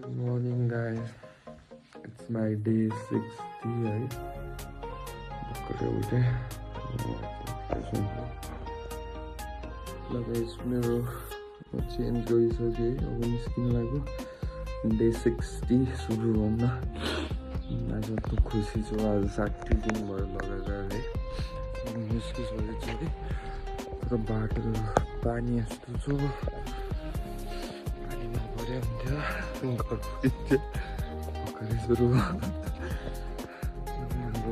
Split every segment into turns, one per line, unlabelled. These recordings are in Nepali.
Good morning guys, it's my day 60 है भर्खरै उठे मेरो चेन्ज गरिसकेँ अब निस्किन लाग्यो डे 60 सुरु हुन आज त खुसी छु आज 60 दिन भयो लगातार है निस्किसकेको छु है तर बाटो पानी यस्तो छ पानी नपरे हुन्थ्यो घर पुगिन्थ्यो भर्खरै सुरु हाम्रो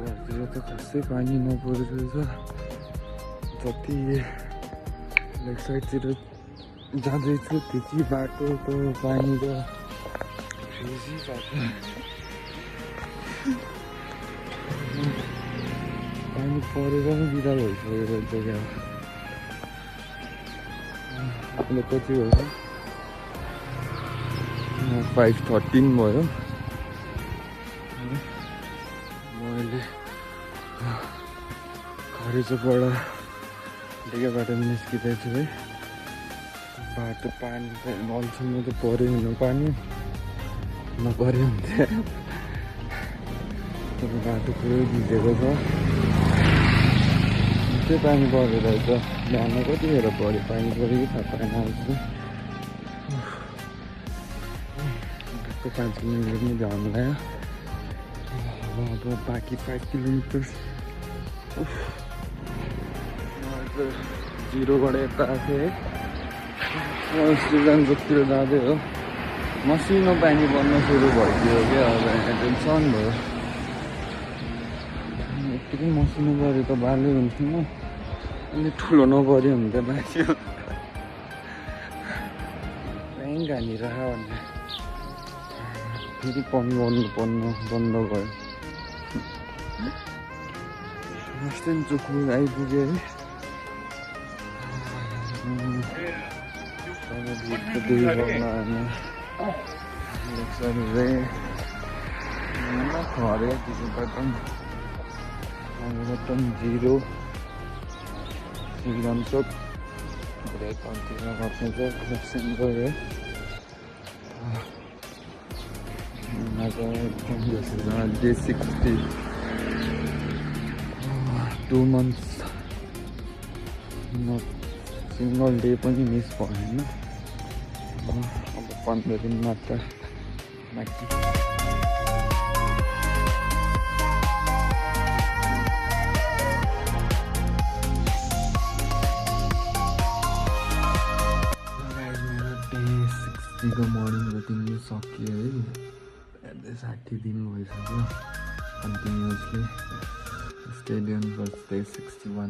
घरतिर त खासै पानी नपरेको रहेछ जति लेक साइडतिर जाँदैछु त्यति बाटो त पानी त बेसी बाटो पानी परेर पनि बिदा भइसकेको रहेछ क्या अहिले कति भयो 5:13 भयो मैले खरेजबाट डेगाबाट निस्किँदैछु है बाटो पानी त नलसम्म त पऱ्यो हुनु पानी नपऱ्यो हुन्थ्यो तर बाटो पुरै भिजेको छ निकै पानी परेको रहेछ बिहान कतिखेर पऱ्यो पानी पऱ्यो कि थाहा पाएन जस्तो 5 किलोमिटर पनि झर्नु लाग्यो अब बाँकी 5 किलोमिटर जिरोबाट यता आएको है श्रीगञ्जतिर जाँदै हो मसिनो पानी पर्न सुरु भइदियो क्या अब टेन्सन भयो यत्तिकै मसिनो पऱ्यो त बालै हुन्थेन अलिक ठुलो नपऱ्यो भने त बाँच्यो ब्याङ्क हानिरह भने फेरि कमी गर्नु बन्द भयो अस्ति चोकु आइपुग्यो है दुई गर्न खरे बटन जिरो श्रीगञ्चोक ब्रेक अन्तिर घट्नु छ दर्शन गयो डे 60 2 months सिंगल डे पनि मिस भएन अब 15 दिन मात्र बाँकी को मर्निङ रुटिन सकियो है 60 दिन भइसक्यो कन्टिन्युसली स्टेडियम फर डे 61